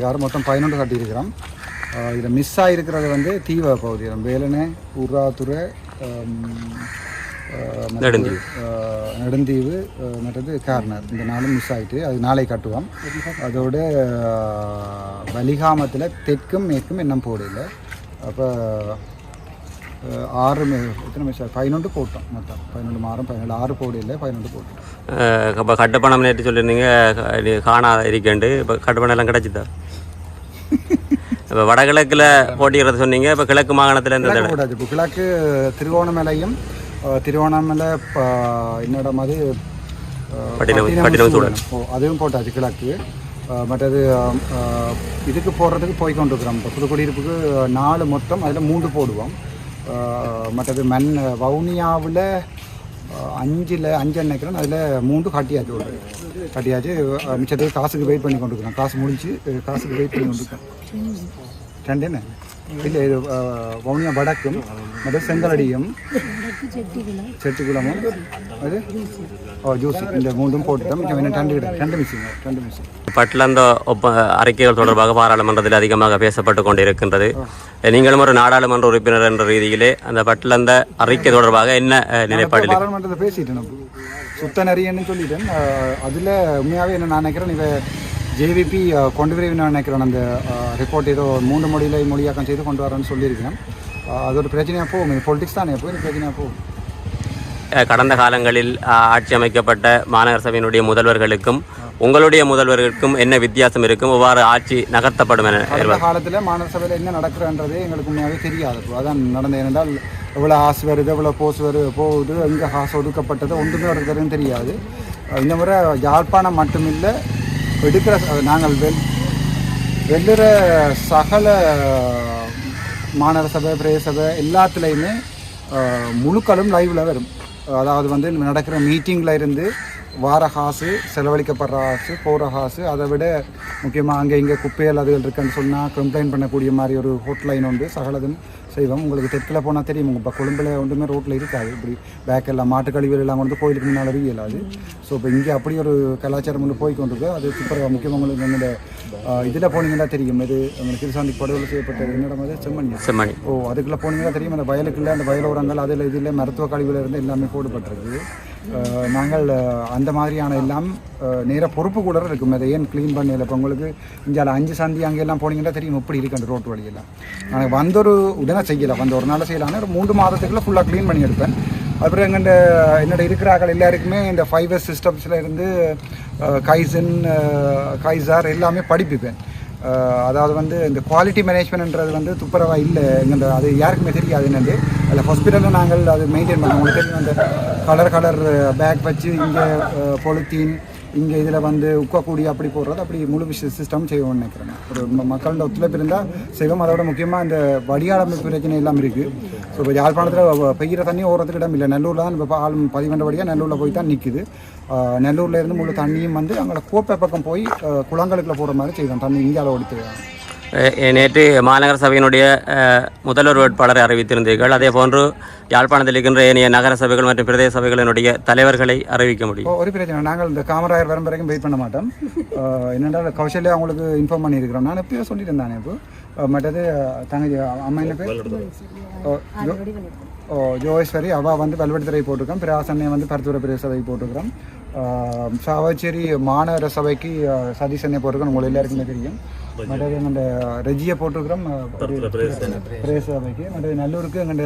Car மொத்தம் 11 கட்டியிருக்கிறோம். இதில் miss ஆகிருக்கிறது வந்து தீவ பகுதி வேலனை உர்ராத்துறை நெடுந்தீவு மற்றது கார்னர் இந்த நாளும் மிஸ் ஆகிட்டு அது நாளை கட்டுவோம். அதோட வலிகாமத்தில் தெற்கும் மேற்கும் இன்னும் போடல. அப்போ 6 எத்தனை மிஸ் 11 போட்டோம். மொத்தம் 11 மாதம் 6 போடல 11 போட்டோம். இப்போ கட்டுப்பணம் நேற்று சொல்லியிருந்தீங்க காணாத இருக்கேண்டு. இப்போ கட்டுப்பணம் எல்லாம் கிடச்சிதா? இப்போ வடகிழக்கில் போட்டிக்கிறது சொன்னீங்க. இப்போ கிழக்கு மாகாணத்தில் எந்த போட்டாச்சு? இப்போ கிழக்கு திருவோணமலையும் திருவோணமலை என்னிடம் அது அதுவும் போட்டாச்சு கிழக்கு. மற்றது இதுக்கு போடுறதுக்கு போய்கொண்டிருக்கிறோம். இப்போ புதுக்குடியிருப்புக்கு 4 மொத்தம் அதில் 3 போடுவோம். மற்றது வவுனியாவில் 5 நினைக்கிறேன். அதில் 3 கட்டியாச்சு. மிச்சத்துக்கு காசுக்கு வெயிட் பண்ணி கொண்டிருக்கிறோம். காசு முடிஞ்சு காசுக்கு வெயிட் பண்ணி கொண்டிருக்கோம். 2 என்ன இல்லை இது வவுனியா வடக்கும் மற்ற செங்கலடியும் செட்டிக்குளமும் அது ஜூஸ் இந்த 3 போட்டுட்டோம். ரெண்டு மிஷின் பட்டில் அந்த அறிக்கைகள் தொடர்பாக பாராளுமன்றத்தில் அதிகமாக பேசப்பட்டு கொண்டிருக்கின்றது. நீங்களும் ஒரு நாடாளுமன்ற உறுப்பினர் என்ற ரீதியிலே அந்த பட்டில் அந்த அறிக்கை தொடர்பாக என்ன நிலைப்பாடு? பாராளுமன்றத்தில் பேசிட்டேன். சுத்த நரியன்னு சொல்லிட்டேன். அதில் உண்மையாகவே என்ன நான் நினைக்கிறேன், இவ ஜேவிபி கொண்டு விரைவில் நினைக்கிறேன். அந்த ரிப்போர்ட் ஏதோ 3 மொழியாக்கம் செய்து கொண்டு வரேன்னு சொல்லியிருக்கேன். அது ஒரு பிரச்சனையாக போகும். பொலிட்டிக்ஸ் தானே போய் பிரச்சனையாக போகும். கடந்த காலங்களில் ஆட்சி அமைக்கப்பட்ட மாநகர சபையினுடைய முதல்வர்களுக்கும் உங்களுடைய முதல்வர்களுக்கும் என்ன வித்தியாசம் இருக்கும்? எவ்வாறு ஆட்சி நகர்த்தப்படும் என காலத்தில் மாநகர சபையில் என்ன நடக்கிறன்றது எங்களுக்கு உண்மையாகவே தெரியாது. அதான் நடந்தது. ஏனென்றால் எவ்வளோ ஆசை வருது, எவ்வளோ போகுது, எங்கே காசு ஒதுக்கப்பட்டது ஒன்றுமே இருக்கிறதுன்னு தெரியாது. இந்த முறை யாழ்ப்பாணம் மட்டுமில்லை, எடுக்கிற நாங்கள் வெள்ளுற சகல மாநகர சபை பிரதேச சபை எல்லாத்துலேயுமே முழுக்களும் லைவில் வரும். அதாவது வந்து நடக்கிற மீட்டிங்கில் இருந்து வார காசு, செலவழிக்கப்படுற காசு, போகிற காசு, அதை விட முக்கியமாக அங்கே இங்கே குப்பைகள் அதுகள் இருக்குன்னு சொன்னால் கம்ப்ளைண்ட் பண்ணக்கூடிய மாதிரி ஒரு ஹோட்லைன் உண்டு. சகலதும் செய்வோம். உங்களுக்கு தெற்கில் போனால் தெரியும். இப்போ கொழும்பில் ஒன்றுமே ரோட்டில் இருக்காது. இப்படி பேக்கெல்லாம் மாட்டு கழிவுகள் எல்லாம் வந்து கோயிலுக்கு முன்னால் இயலாது. ஸோ இப்போ இங்கே அப்படி ஒரு கலாச்சாரம் வந்து போய்கொண்டிருக்கு. அது சூப்பராக முக்கியமாக உங்களுக்கு எங்களோட இதில் போனீங்கன்னா தெரியும். இது உங்களுக்கு திருசாந்திக்கு படுகொலை செய்யப்பட்டது என்னிடம் வந்து செம்மணி. அதுக்குள்ளே போனீங்கன்னா தெரியும். அந்த வயலுக்குள்ள அந்த வயலோரங்கள் அதில் இதில் மருத்துவ கழிவுல இருந்து எல்லாமே போடப்பட்டிருக்கு. நாங்கள் அந்த மாதிரியான எல்லாம் நேராக பொறுப்பு கூட இருக்கும். அதை ஏன் க்ளீன் பண்ணல? இப்போ உங்களுக்கு இங்கே 5 சந்தி அங்கெல்லாம் போனீங்கன்னா தெரியும் இப்படி இருக்கு அந்த ரோட்டு வழியெல்லாம். நாங்கள் வந்தொரு உடனே செய்யலை, ஒரு நாள் செய்யலாம்னா ஒரு 3 மாதத்துக்குள்ளே ஃபுல்லாக க்ளீன் பண்ணி எடுப்பேன். அப்புறம் என்னோட இருக்கிறார்கள் எல்லாருக்குமே இந்த 5S சிஸ்டம்ஸில் இருந்து கைசன் கைசார் எல்லாமே படிப்பிப்பேன். அதாவது வந்து இந்த குவாலிட்டி மேனேஜ்மெண்ட்ன்றது வந்து துப்புரவாக இல்லை எங்கள் அது யாருக்குமே தெரியாது. என்னது அதில் ஹாஸ்பிட்டலில் நாங்கள் அது மெயின்டைன் பண்ணோம். உங்களுக்கு தெரியும், அந்த கலர் பேக் வச்சு இங்கே பொலித்தீன் இங்கே இதில் வந்து உக்கக்கூடிய அப்படி போடுறது அப்படி முழு சிஸ்டம் செய்வோம்னு நினைக்கிறேன். ஒரு மக்களோட ஒத்துழைப்பு இருந்தால் செய்வோம். அதோட முக்கியமாக இந்த வடிகாலமைப்பு பிரச்சனை எல்லாம் இருக்குது. ஸோ இப்போ யாழ்ப்பாணத்தில் பெய்கிற தண்ணி ஓடுறதுக்கு இடம் இல்லை. நல்லூரில் தான் இப்போ ஆள் பதிவண்டபடியாக நல்லூரில் போய் தான் நிற்குது. நல்லூரில் இருந்து முழு தண்ணியும் வந்து அங்கே கோப்பை பக்கம் போய் குளங்களுக்குள்ள போகிற மாதிரி செய்வோம். தண்ணி இந்தியாவில் ஓடித்து. நேற்று மாநகர சபையினுடைய முதல்வர் வேட்பாளரை அறிவித்திருந்தீர்கள். அதே போன்று யாழ்ப்பாணத்தில் இருக்கின்ற ஏனைய நகர சபைகள் மற்றும் பிரதேச சபைகளினுடைய தலைவர்களை அறிவிக்க முடியும்? ஒரு பிரச்சனை, நாங்கள் இந்த காமராயர் வரும் வரைக்கும் வெயிட் பண்ண மாட்டோம். என்னென்றால் கௌசல்யா அவங்களுக்கு இன்ஃபார்ம் பண்ணியிருக்கிறோம். நான் எப்போ சொல்லிட்டு இருந்தானே. இப்போ மற்றது தங்கச்சி அம்மா என்ன பேர் ஜோகேஸ்வரி, அவள் வந்து வல்வெடுத்துறை போட்டிருக்கோம். பிராசன்னை வந்து பருத்துறை பிரதேச சபைக்கு போட்டிருக்கிறோம். சாவச்சேரி மாநகர சபைக்கு சதீசனை போட்டிருக்கோம். உங்களுக்கு எல்லாருக்குமே தெரியும். மற்றது எங்கள்ட ரெஜியை போட்டிருக்கிறோம் பிரதேச சபைக்கு. மற்றது நல்லூருக்கு எங்கள்ட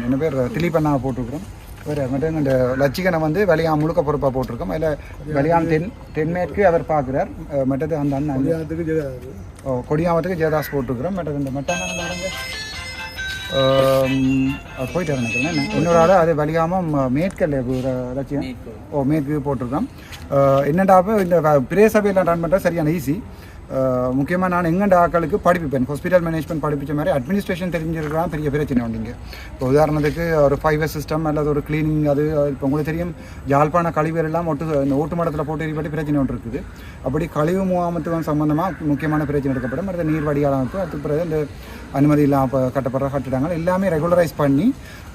என்ன பேர் திலீபண்ணாவை போட்டிருக்கிறோம். வேறு மற்ற எங்கள்ட லட்சிகனை வந்து வெளியாம் முழுக்க பொறுப்பாக போட்டிருக்கோம். அதில் வெளியாம் தென்மேற்கு அவர் பார்க்குறார். மற்றது அந்த அண்ணன் கொடியாமத்துக்கு ஜெயதாஸ் போட்டிருக்கிறோம். மற்றது இந்த மட்டாங்க போயிட்டு நினைக்கிறேன். இன்னொரு ஆள் அது வலியாமல் மேற்கல்ல லட்சியம் மேற்கு போட்டிருக்கோம். என்னடாப்போ இந்த பிரதேச சபையெல்லாம் ரன் பண்ணுறது சரியான ஈஸி. முக்கியமாக நான் எங்கண்ட ஆக்களுக்கு படிப்பிப்பேன். ஹாஸ்பிட்டல் மேனேஜ்மெண்ட் படிப்பிச்ச மாதிரி அட்மினிஸ்ட்ரேஷன் தெரிஞ்சிருக்கலாம் பெரிய பிரச்சனை வந்தீங்க. இப்போ உதாரணத்துக்கு ஒரு 5S சிஸ்டம் அல்லது ஒரு கிளீனிங், அது இப்போ உங்களுக்கு தெரியும் யாழ்ப்பாண கழிவுகள் எல்லாம் ஓட்டு மடத்தில் போட்டு எரிப்பட்டு பிரச்சனை ஒன்று இருக்குது. அப்படி கழிவு முகாமத்துவம் சம்பந்தமாக முக்கியமான பிரச்சனை எடுக்கப்படும். அடுத்த நீர் வடிகால் அமைப்பு, அதுக்கு பிறகு இந்த அனுமதி இல்லாமல் கட்டப்படுற கட்டிடங்கள் எல்லாமே ரெகுலரைஸ் பண்ணி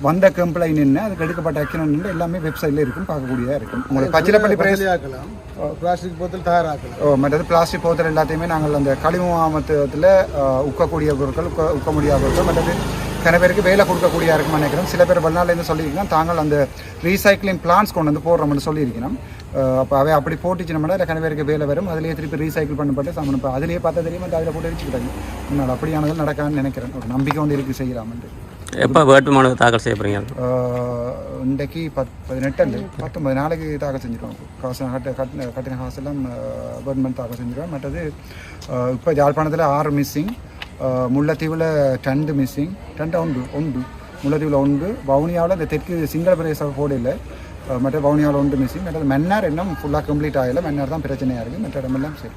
வந்த கம்ப்ளைண்ட் என்ன அதுக்கு எடுக்கப்பட்ட ஆக்ஷன் எல்லாமே வெப்சைட்டில் இருக்கும், பார்க்கக்கூடியதாக இருக்கும். உங்களுக்கு பச்சிலப்பள்ளி பிளாஸ்டிக் போத்தல் தயாராக்கலாம். மற்றது பிளாஸ்டிக் போத்தல் எல்லாத்தையுமே நாங்கள் அந்த கழிவு மாமத்தில் உக்கக்கூடிய பொருட்கள், உக்க முடியாத பொருட்கள், மற்றது சில பேருக்கு வேலை கொடுக்கக்கூடிய இருக்குன்னு நினைக்கிறோம். சில பேர் வெளிநாட்டிலேருந்து சொல்லியிருக்கோம் தாங்கள் அந்த ரீசைக்ளிங் பிளான்ஸ் கொண்டு வந்து போடுறோம்னு சொல்லியிருக்கணும். அப்போ அவை அப்படி போட்டுச்சுனோம்னா இல்லை பேருக்கு வேலை வரும், அதிலேயே திருப்பி ரீசைக்கிள் பண்ணப்பட்டு சாமன் இப்போ அதிலேயே பார்த்தா தெரியுமா அதில் போட்டு அடிச்சுக்கிட்டாங்க. முன்னாடி அப்படியானது நடக்கான்னு நினைக்கிறேன். ஒரு நம்பிக்கை வந்து இருக்குது செய்யலாம்ட்டு. எப்போ வேட்புமனு தாக்கல் செய்ய போகிறீங்க? இன்றைக்கு 18 19 நாளைக்கு தாக்கல் செஞ்சுருவோம். காசு கட்டின காசெல்லாம் கவர்மெண்ட் தாக்கல் செஞ்சுருவோம். மற்றது இப்போ யாழ்ப்பாணத்தில் 6 மிஸ்ஸிங், முல்லைத்தீவில் 2 மிஸ்ஸிங், 2 உண்டு முல்லைத்தீவில் உண்டு. வவுனியாவில் இந்த தெற்கு சிங்கள பிரதேச போடையில் மற்ற வவுனியாவில் 1 மிஸ்ஸிங். மற்றது மன்னார் இன்னும் ஃபுல்லாக கம்ப்ளீட் ஆகலை. மன்னார் தான் பிரச்சனையாக இருக்குது. மற்ற இடமெல்லாம் சரி.